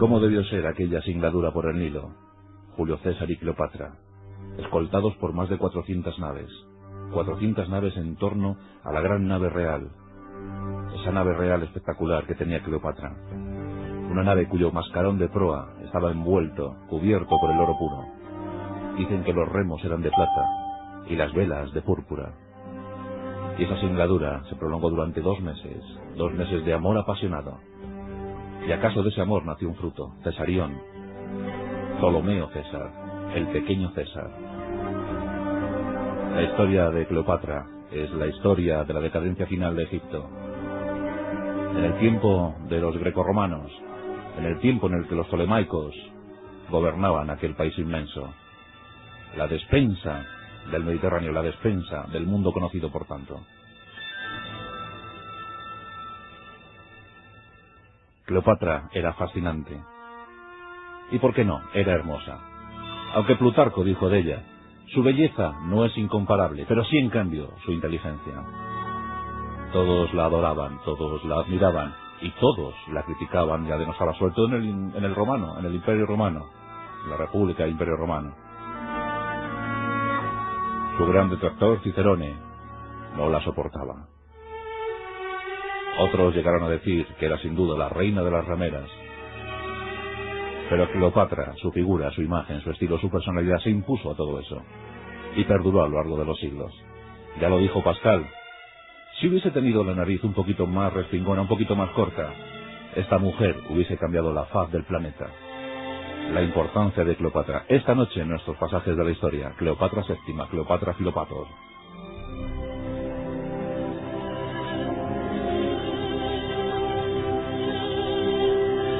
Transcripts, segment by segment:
¿Cómo debió ser aquella singladura por el Nilo? Julio César y Cleopatra, escoltados por más de 400 naves. 400 naves en torno a la gran nave real. Esa nave real espectacular que tenía Cleopatra. Una nave cuyo mascarón de proa estaba envuelto, cubierto por el oro puro. Dicen que los remos eran de plata y las velas de púrpura. Y esa singladura se prolongó durante 2 meses de amor apasionado. Y acaso de ese amor nació un fruto, Cesarión, Ptolomeo César, el pequeño César. La historia de Cleopatra es la historia de la decadencia final de Egipto. En el tiempo de los grecorromanos, en el tiempo en el que los ptolemaicos gobernaban aquel país inmenso, la despensa del Mediterráneo, la despensa del mundo conocido por tanto. Cleopatra era fascinante. ¿Y por qué no? Era hermosa. Aunque Plutarco dijo de ella, su belleza no es incomparable, pero sí en cambio su inteligencia. Todos la adoraban, todos la admiraban y todos la criticaban y la denostaban, sobre todo en el romano, en el Imperio Romano, la República del Imperio Romano. Su gran detractor, Cicerone, no la soportaba. Otros llegaron a decir que era sin duda la reina de las rameras. Pero Cleopatra, su figura, su imagen, su estilo, su personalidad se impuso a todo eso y perduró a lo largo de los siglos. Ya lo dijo Pascal. Si hubiese tenido la nariz un poquito más respingona, un poquito más corta, esta mujer hubiese cambiado la faz del planeta. La importancia de Cleopatra. Esta noche en nuestros pasajes de la historia, Cleopatra VII, Cleopatra Filopator.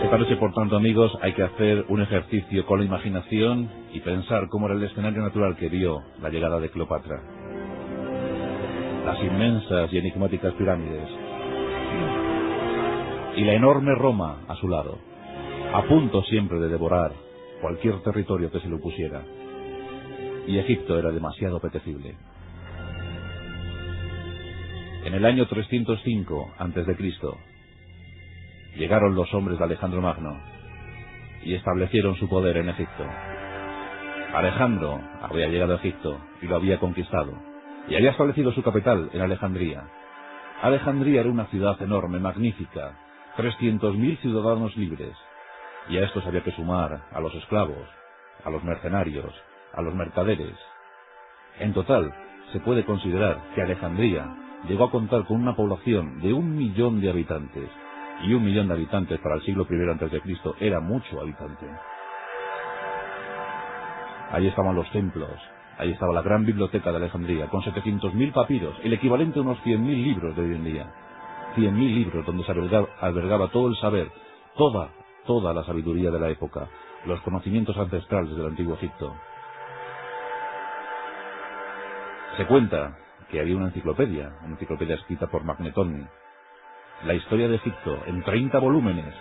Esta noche, por tanto, amigos, hay que hacer un ejercicio con la imaginación y pensar cómo era el escenario natural que vio la llegada de Cleopatra. Las inmensas y enigmáticas pirámides y la enorme Roma a su lado, a punto siempre de devorar cualquier territorio que se le opusiera. Y Egipto era demasiado apetecible. En el año 305 a.C., llegaron los hombres de Alejandro Magno y establecieron su poder en Egipto. Alejandro había llegado a Egipto y lo había conquistado, y había establecido su capital en Alejandría. Alejandría era una ciudad enorme, magnífica, 300.000 ciudadanos libres, y a estos había que sumar a los esclavos, a los mercenarios, a los mercaderes. En total, se puede considerar que Alejandría llegó a contar con una población de 1 millón de habitantes, y 1 millón de habitantes para el siglo I a.C. era mucho habitante. Ahí estaban los templos, ahí estaba la gran biblioteca de Alejandría, con 700.000 papiros, el equivalente a unos 100.000 libros de hoy en día. 100.000 libros donde se albergaba todo el saber, toda la sabiduría de la época, los conocimientos ancestrales del antiguo Egipto. Se cuenta que había una enciclopedia escrita por Magnetón, la historia de Egipto, en 30 volúmenes.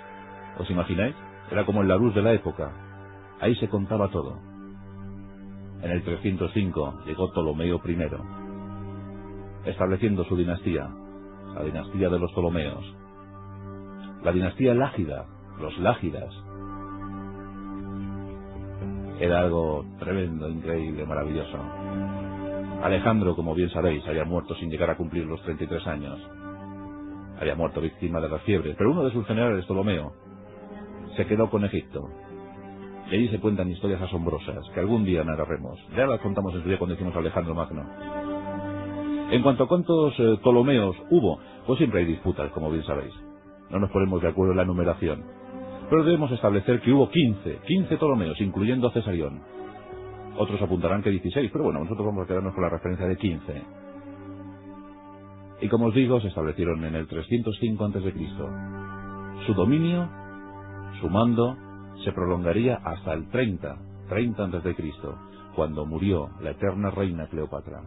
¿Os imagináis? Era como el Larousse de la época. Ahí se contaba todo. En el 305 llegó Ptolomeo I, estableciendo su dinastía, la dinastía de los Ptolomeos. La dinastía lágida, los lágidas. Era algo tremendo, increíble, maravilloso. Alejandro, como bien sabéis, había muerto sin llegar a cumplir los 33 años. Había muerto víctima de las fiebres, pero uno de sus generales, Ptolomeo, se quedó con Egipto. Y allí se cuentan historias asombrosas, que algún día narraremos. Ya las contamos en su día cuando hicimos Alejandro Magno. En cuanto a cuántos Ptolomeos hubo, pues siempre hay disputas, como bien sabéis. No nos ponemos de acuerdo en la numeración. Pero debemos establecer que hubo 15 Ptolomeos, incluyendo a Cesarión. Otros apuntarán que 16, pero bueno, nosotros vamos a quedarnos con la referencia de 15. Y como os digo, se establecieron en el 305 a.C. Su dominio, su mando, se prolongaría hasta el 30 a.C., cuando murió la eterna reina Cleopatra.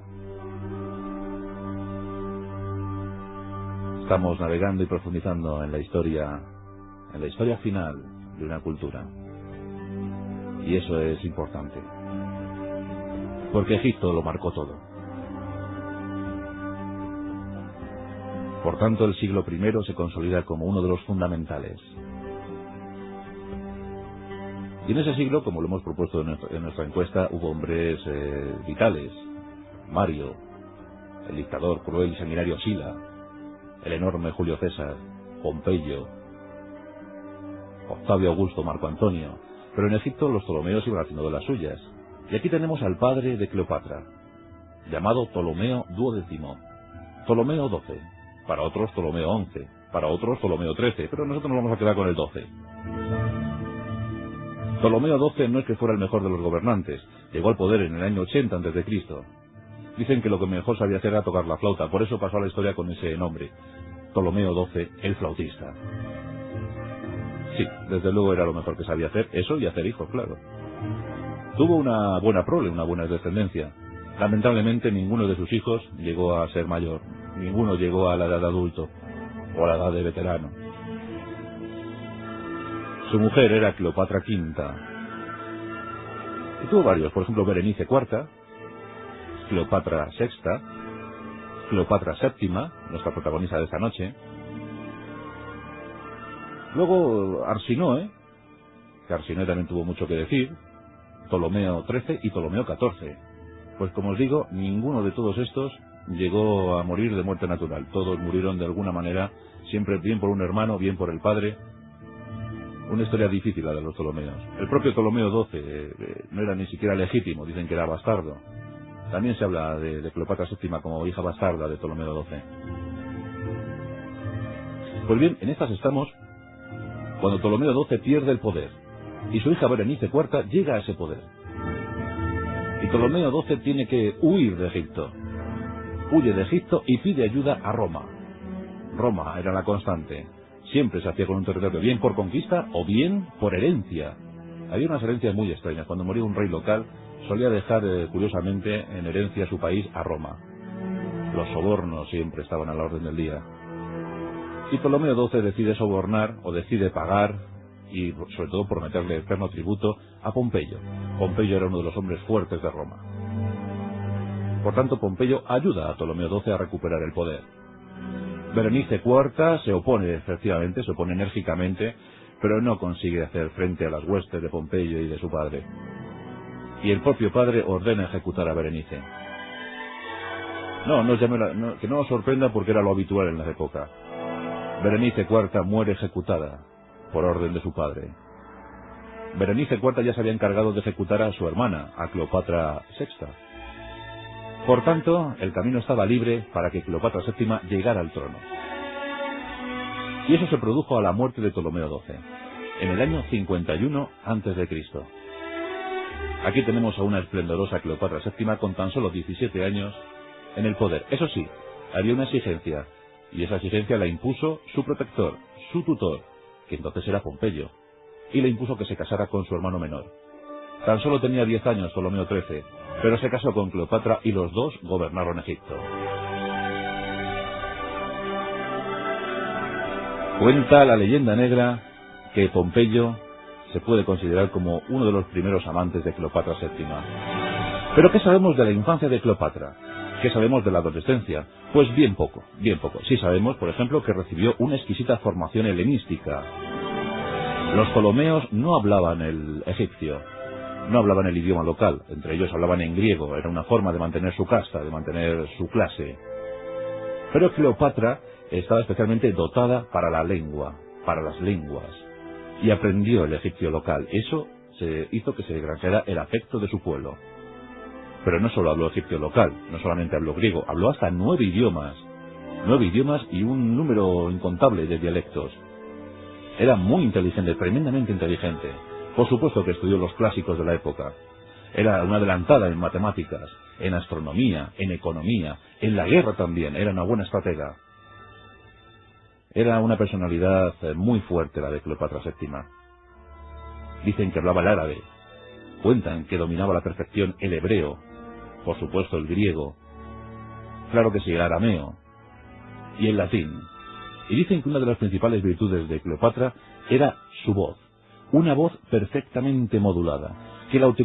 Estamos navegando y profundizando en la historia final de una cultura. Y eso es importante, porque Egipto lo marcó todo. Por tanto, el siglo I se consolida como uno de los fundamentales. Y en ese siglo, como lo hemos propuesto en nuestra encuesta, hubo hombres vitales. Mario, el dictador cruel y sanguinario Sila, el enorme Julio César, Pompeyo, Octavio Augusto, Marco Antonio. Pero en Egipto los Ptolomeos iban haciendo de las suyas. Y aquí tenemos al padre de Cleopatra, llamado Ptolomeo XII, Ptolomeo XII, para otros Ptolomeo XI, para otros Ptolomeo XIII, pero nosotros nos vamos a quedar con el XII. Ptolomeo XII no es que fuera el mejor de los gobernantes, llegó al poder en el año 80 a.C. Dicen que lo que mejor sabía hacer era tocar la flauta, por eso pasó a la historia con ese nombre, Ptolomeo XII, el flautista. Sí, desde luego era lo mejor que sabía hacer, eso y hacer hijos, claro. Tuvo una buena prole, una buena descendencia. Lamentablemente ninguno de sus hijos llegó a ser mayor, ninguno llegó a la edad de adulto o a la edad de veterano. Su mujer era Cleopatra V. Y tuvo varios, por ejemplo Berenice IV, Cleopatra VI, Cleopatra VII, nuestra protagonista de esta noche. Luego Arsinoe, que Arsinoe también tuvo mucho que decir, Ptolomeo XIII y Ptolomeo XIV. Pues como os digo, ninguno de todos estos llegó a morir de muerte natural. Todos murieron de alguna manera, siempre bien por un hermano, bien por el padre. Una historia difícil la de los Ptolomeos. El propio Ptolomeo XII no era ni siquiera legítimo, dicen que era bastardo. También se habla de Cleopatra VII como hija bastarda de Ptolomeo XII. Pues bien, en estas estamos cuando Ptolomeo XII pierde el poder y su hija Berenice IV llega a ese poder. Y Ptolomeo XII tiene que huir de Egipto. Huye de Egipto y pide ayuda a Roma. Roma era la constante. Siempre se hacía con un territorio, bien por conquista o bien por herencia. Había unas herencias muy extrañas. Cuando moría un rey local, solía dejar, curiosamente, en herencia su país a Roma. Los sobornos siempre estaban a la orden del día. Y Ptolomeo XII decide sobornar, o decide pagar, y sobre todo prometerle eterno tributo, a Pompeyo. Pompeyo era uno de los hombres fuertes de Roma. Por tanto, Pompeyo ayuda a Ptolomeo XII a recuperar el poder. Berenice IV se opone, efectivamente, se opone enérgicamente, pero no consigue hacer frente a las huestes de Pompeyo y de su padre. Y el propio padre ordena ejecutar a Berenice. Que no os sorprenda porque era lo habitual en la época. Berenice IV muere ejecutada por orden de su padre. Berenice IV ya se había encargado de ejecutar a su hermana, a Cleopatra VI. Por tanto, el camino estaba libre para que Cleopatra VII llegara al trono. Y eso se produjo a la muerte de Ptolomeo XII, en el año 51 a.C. Aquí tenemos a una esplendorosa Cleopatra VII con tan solo 17 años en el poder. Eso sí, había una exigencia, y esa exigencia la impuso su protector, su tutor, que entonces era Pompeyo, y le impuso que se casara con su hermano menor. Tan solo tenía 10 años Ptolomeo XIII, pero se casó con Cleopatra y los dos gobernaron Egipto. Cuenta la leyenda negra que Pompeyo se puede considerar como uno de los primeros amantes de Cleopatra VII. ¿Pero qué sabemos de la infancia de Cleopatra? ¿Qué sabemos de la adolescencia? Pues bien poco, bien poco. Sí sabemos, por ejemplo, que recibió una exquisita formación helenística. Los ptolomeos no hablaban el egipcio, no hablaban el idioma local, entre ellos hablaban en griego, era una forma de mantener su casta, de mantener su clase. Pero Cleopatra estaba especialmente dotada para la lengua, para las lenguas, y aprendió el egipcio local. Eso hizo que se granjeara el afecto de su pueblo. Pero no solo habló egipcio local, no solamente habló griego, habló hasta 9 idiomas y un número incontable de dialectos. Era muy inteligente, tremendamente inteligente. Por supuesto que estudió los clásicos de la época. Era una adelantada en matemáticas, en astronomía, en economía, en la guerra también, era una buena estratega. Era una personalidad muy fuerte la de Cleopatra VII. Dicen que hablaba el árabe, cuentan que dominaba a la perfección el hebreo, por supuesto el griego, claro que sí, el arameo y el latín. Y dicen que una de las principales virtudes de Cleopatra era su voz, una voz perfectamente modulada, que la utilizaba